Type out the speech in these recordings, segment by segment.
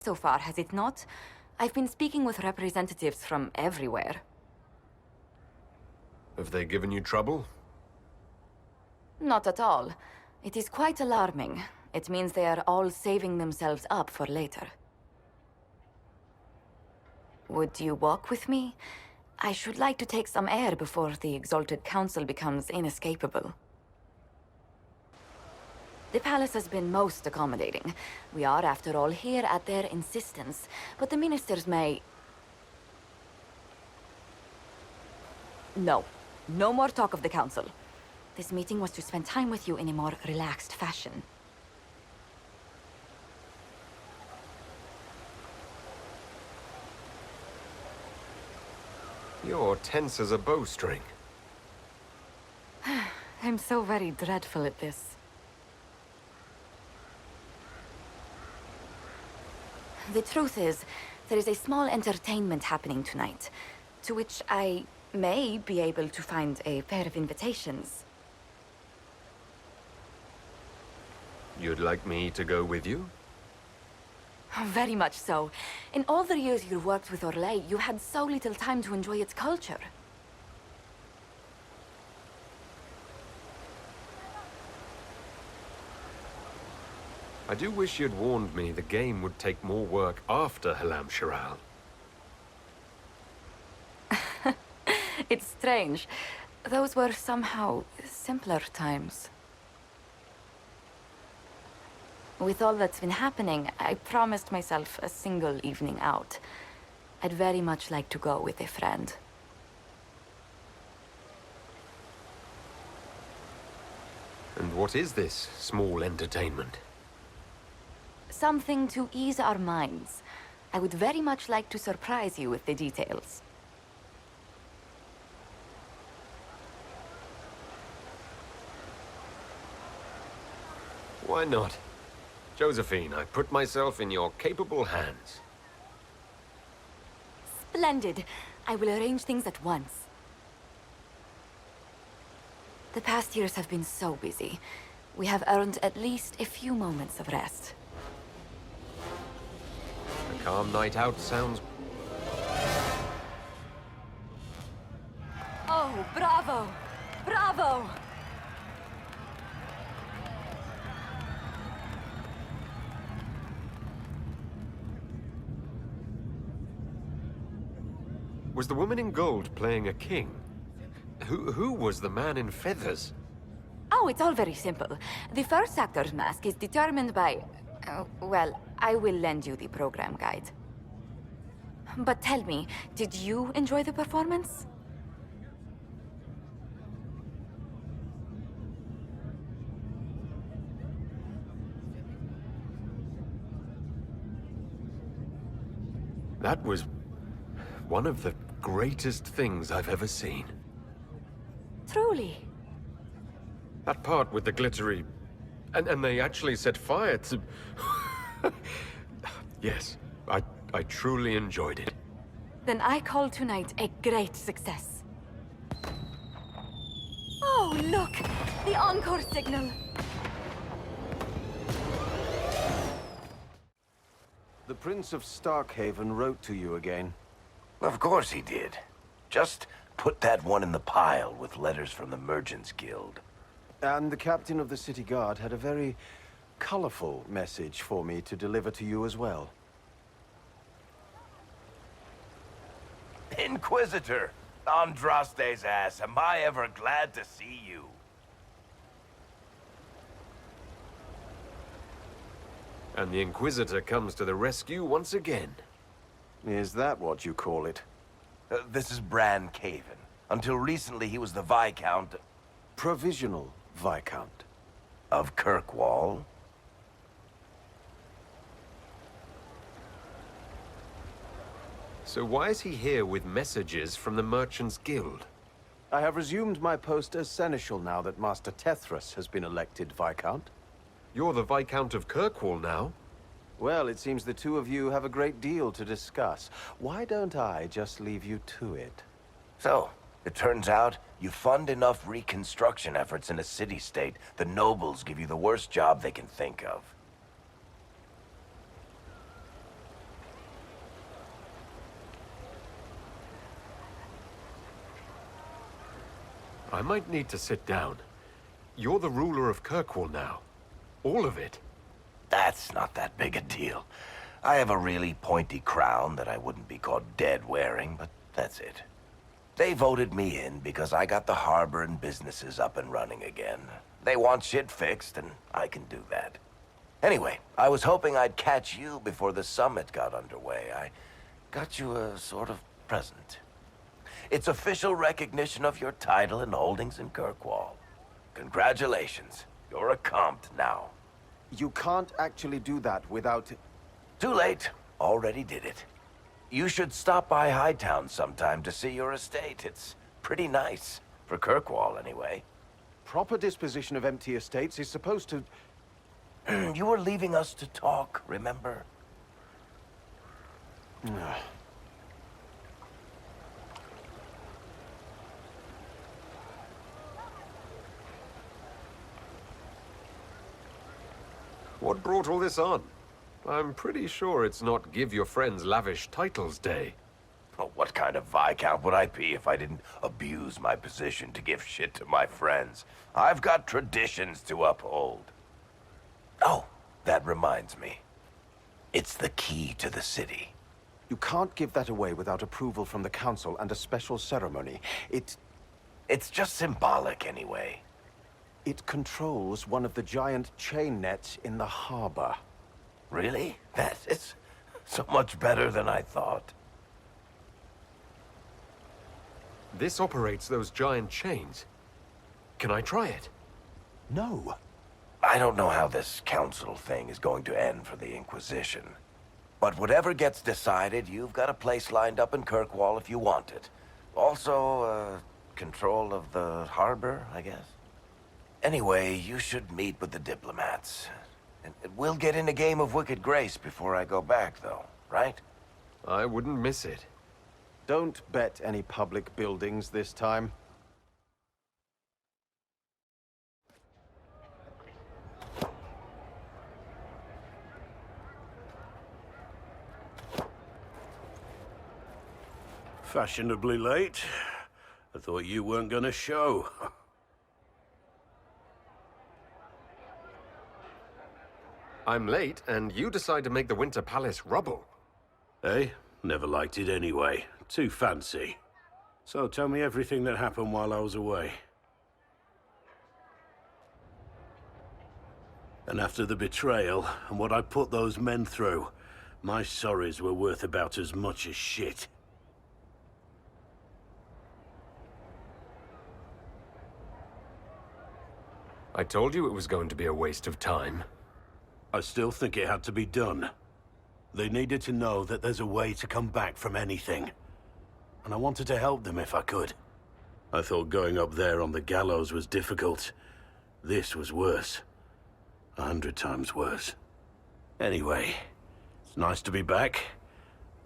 so far, has it not? I've been speaking with representatives from everywhere. Have they given you trouble? Not at all. It is quite alarming. It means they are all saving themselves up for later. Would you walk with me? I should like to take some air before the Exalted Council becomes inescapable. The palace has been most accommodating. We are, after all, here at their insistence, but the ministers may... No. No more talk of the council. This meeting was to spend time with you in a more relaxed fashion. You're tense as a bowstring. I'm so very dreadful at this. The truth is, there is a small entertainment happening tonight, to which I may be able to find a pair of invitations. You'd like me to go with you? Very much so. In all the years you worked with Orlais, you had so little time to enjoy its culture. I do wish you'd warned me the game would take more work after Halam Shiral. It's strange. Those were somehow simpler times. With all that's been happening, I promised myself a single evening out. I'd very much like to go with a friend. And what is this small entertainment? Something to ease our minds. I would very much like to surprise you with the details. Why not? Josephine, I put myself in your capable hands. Splendid. I will arrange things at once. The past years have been so busy. We have earned at least a few moments of rest. A calm night out sounds... Oh, bravo! Bravo! Was the woman in gold playing a king? Who was the man in feathers? Oh, it's all very simple. The first actor's mask is determined by... well, I will lend you the program guide. But tell me, did you enjoy the performance? That was one of the greatest things I've ever seen. Truly. That part with the glittery... And they actually set fire to... Yes, I truly enjoyed it. Then I call tonight a great success. Oh, look! The encore signal! The Prince of Starkhaven wrote to you again. Of course he did. Just put that one in the pile with letters from the Merchants Guild. And the captain of the city guard had a very colorful message for me to deliver to you as well. Inquisitor! Andraste's ass, am I ever glad to see you? And the Inquisitor comes to the rescue once again. Is that what you call it? This is Bran Caven. Until recently, he was the Viscount Provisional Viscount. of Kirkwall. So why is he here with messages from the Merchants Guild? I have resumed my post as Seneschal now that Master Tethras has been elected Viscount. You're the Viscount of Kirkwall now. Well, it seems the two of you have a great deal to discuss. Why don't I just leave you to it? So, it turns out you fund enough reconstruction efforts in a city-state, the nobles give you the worst job they can think of. I might need to sit down. You're the ruler of Kirkwall now. All of it. That's not that big a deal. I have a really pointy crown that I wouldn't be caught dead wearing, but that's it. They voted me in because I got the harbor and businesses up and running again. They want shit fixed, and I can do that. Anyway, I was hoping I'd catch you before the summit got underway. I got you a sort of present. It's official recognition of your title and holdings in Kirkwall. Congratulations. You're a compt now. You can't actually do that without... Too late. Already did it. You should stop by Hightown sometime to see your estate. It's pretty nice. For Kirkwall, anyway. Proper disposition of empty estates is supposed to... You were leaving us to talk, remember? What brought all this on? I'm pretty sure it's not give your friends lavish titles day. Well, what kind of Viscount would I be if I didn't abuse my position to give shit to my friends? I've got traditions to uphold. Oh, that reminds me. It's the key to the city. You can't give that away without approval from the council and a special ceremony. It's just symbolic anyway. It controls one of the giant chain nets in the harbor. Really? That is so much better than I thought. This operates those giant chains. Can I try it? No. I don't know how this council thing is going to end for the Inquisition. But whatever gets decided, you've got a place lined up in Kirkwall if you want it. Also, control of the harbor, I guess. Anyway, you should meet with the diplomats. And we'll get in a game of Wicked Grace before I go back, though, right? I wouldn't miss it. Don't bet any public buildings this time. Fashionably late. I thought you weren't gonna show. I'm late, and you decide to make the Winter Palace rubble. Hey, never liked it anyway. Too fancy. So tell me everything that happened while I was away. And after the betrayal, and what I put those men through, my sorries were worth about as much as shit. I told you it was going to be a waste of time. I still think it had to be done. They needed to know that there's a way to come back from anything. And I wanted to help them if I could. I thought going up there on the gallows was difficult. This was worse. 100 times worse. Anyway, it's nice to be back,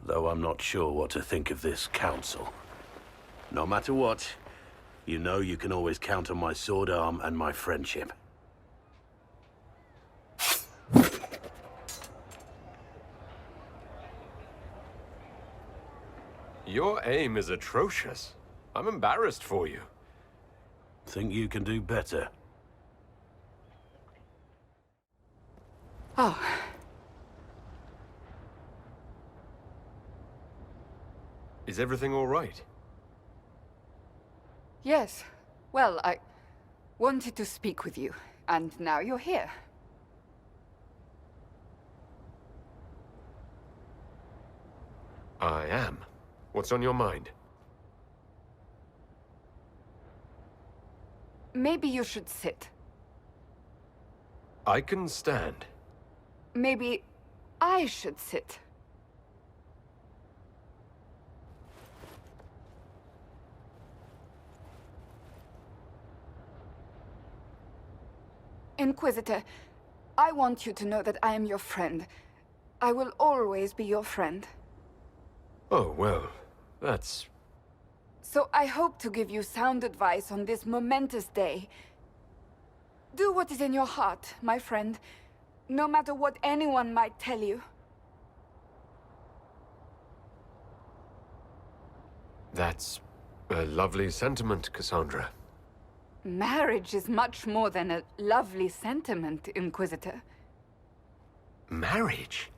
though I'm not sure what to think of this council. No matter what, you know you can always count on my sword arm and my friendship. Your aim is atrocious. I'm embarrassed for you. Think you can do better? Oh. Is everything all right? Yes. Well, I wanted to speak with you, and now you're here. I am. What's on your mind? Maybe you should sit. I can stand. Maybe I should sit. Inquisitor, I want you to know that I am your friend. I will always be your friend. Oh, well, that's... So I hope to give you sound advice on this momentous day. Do what is in your heart, my friend, no matter what anyone might tell you. That's a lovely sentiment, Cassandra. Marriage is much more than a lovely sentiment, Inquisitor. Marriage?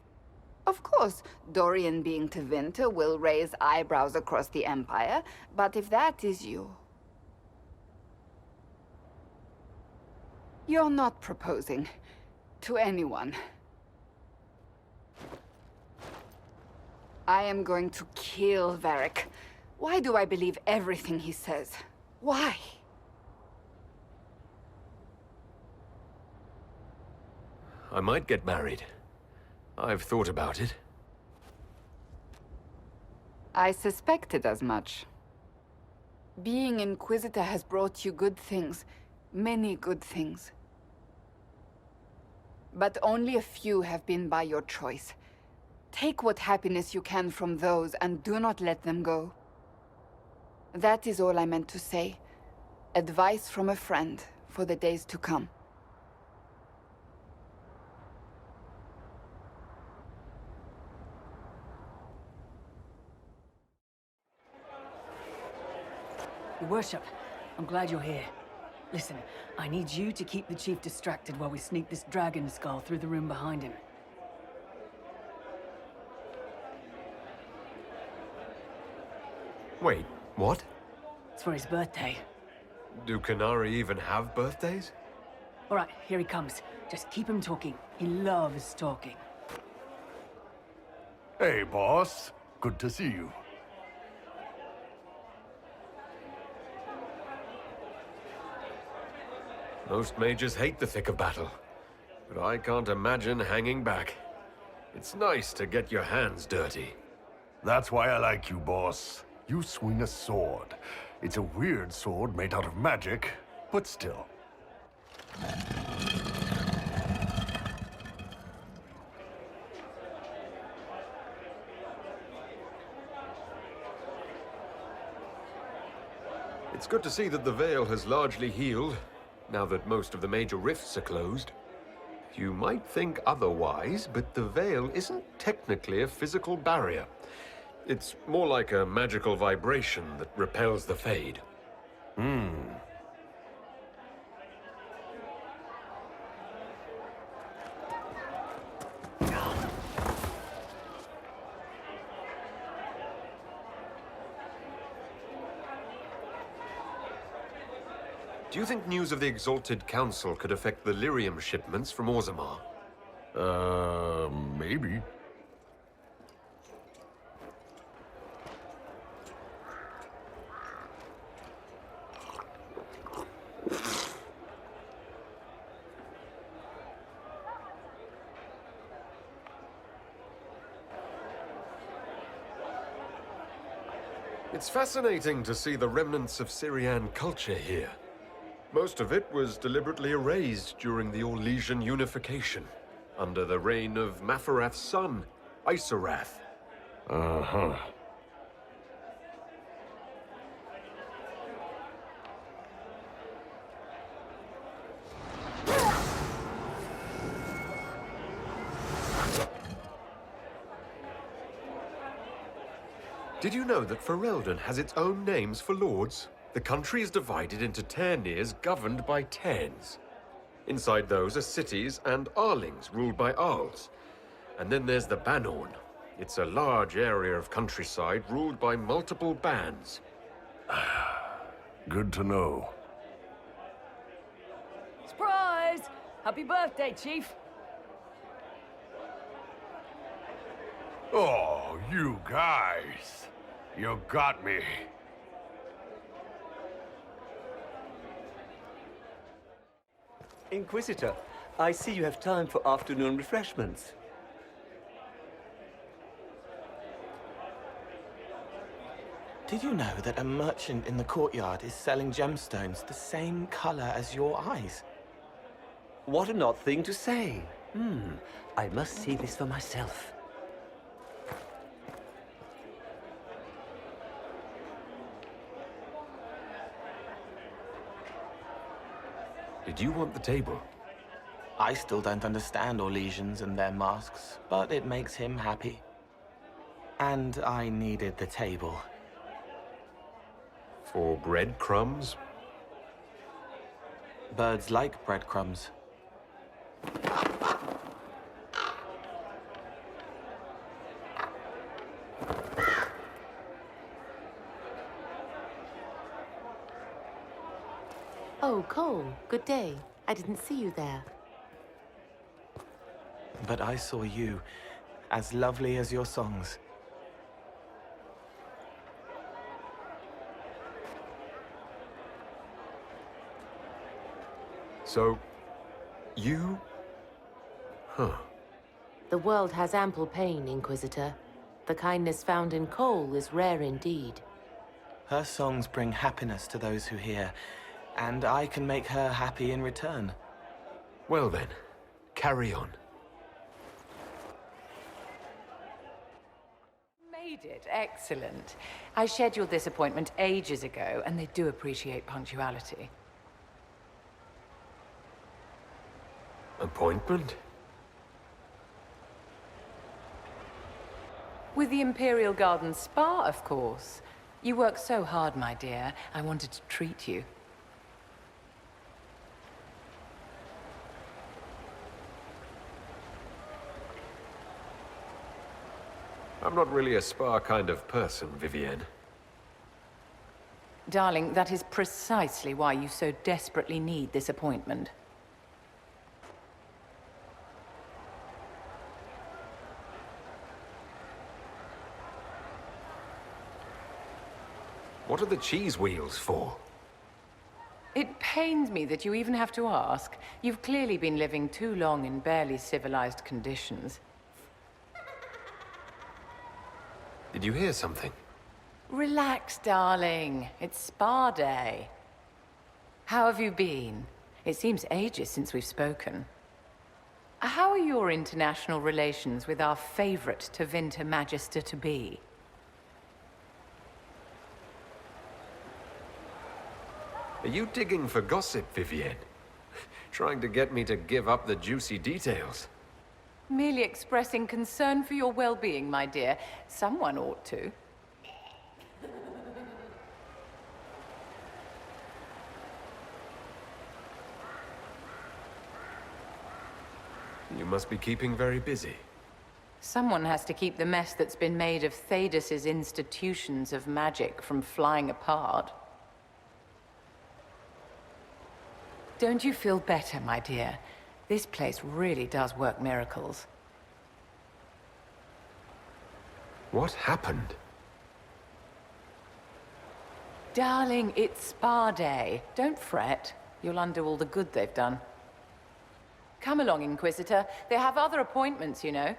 Of course, Dorian being Tevinter will raise eyebrows across the Empire, but if that is you... You're not proposing to anyone. I am going to kill Varric. Why do I believe everything he says? Why? I might get married. I've thought about it. I suspected as much. Being Inquisitor has brought you good things. Many good things. But only a few have been by your choice. Take what happiness you can from those and do not let them go. That is all I meant to say. Advice from a friend for the days to come. Your Worship, I'm glad you're here. Listen, I need you to keep the Chief distracted while we sneak this dragon skull through the room behind him. Wait, what? It's for his birthday. Do Canari even have birthdays? All right, here he comes. Just keep him talking. He loves talking. Hey, boss. Good to see you. Most mages hate the thick of battle, but I can't imagine hanging back. It's nice to get your hands dirty. That's why I like you, boss. You swing a sword. It's a weird sword made out of magic, but still. It's good to see that the Veil has largely healed, now that most of the major rifts are closed. You might think otherwise, but the Veil isn't technically a physical barrier. It's more like a magical vibration that repels the Fade. Do you think news of the Exalted Council could affect the lyrium shipments from Orzammar? Maybe. It's fascinating to see the remnants of Syrian culture here. Most of it was deliberately erased during the Orlesian unification, under the reign of Mafarath's son, Isarath. Uh-huh. Did you know that Ferelden has its own names for lords? The country is divided into Tairnirs governed by Tairns. Inside those are cities and Arlings ruled by Arls. And then there's the Banorn. It's a large area of countryside ruled by multiple bands. Good to know. Surprise! Happy birthday, Chief! Oh, you guys. You got me. Inquisitor, I see you have time for afternoon refreshments. Did you know that a merchant in the courtyard is selling gemstones the same color as your eyes? What an odd thing to say. I must see this for myself. Did you want the table? I still don't understand Orlesians and their masks, but it makes him happy. And I needed the table. For breadcrumbs? Birds like breadcrumbs. Oh, Cole, good day. I didn't see you there. But I saw you, as lovely as your songs. So, you? Huh. The world has ample pain, Inquisitor. The kindness found in Cole is rare indeed. Her songs bring happiness to those who hear, and I can make her happy in return. Well then, carry on. Made it. Excellent. I scheduled this appointment ages ago, and they do appreciate punctuality. Appointment? With the Imperial Garden Spa, of course. You work so hard, my dear. I wanted to treat you. I'm not really a spa kind of person, Vivienne. Darling, that is precisely why you so desperately need this appointment. What are the cheese wheels for? It pains me that you even have to ask. You've clearly been living too long in barely civilized conditions. Did you hear something? Relax, darling. It's spa day. How have you been? It seems ages since we've spoken. How are your international relations with our favorite Tevinter Magister-to-be? Are you digging for gossip, Vivienne? Trying to get me to give up the juicy details? Merely expressing concern for your well-being, my dear. Someone ought to. You must be keeping very busy. Someone has to keep the mess that's been made of Thaddeus's institutions of magic from flying apart. Don't you feel better, my dear? This place really does work miracles. What happened? Darling, it's spa day. Don't fret. You'll undo all the good they've done. Come along, Inquisitor. They have other appointments, you know.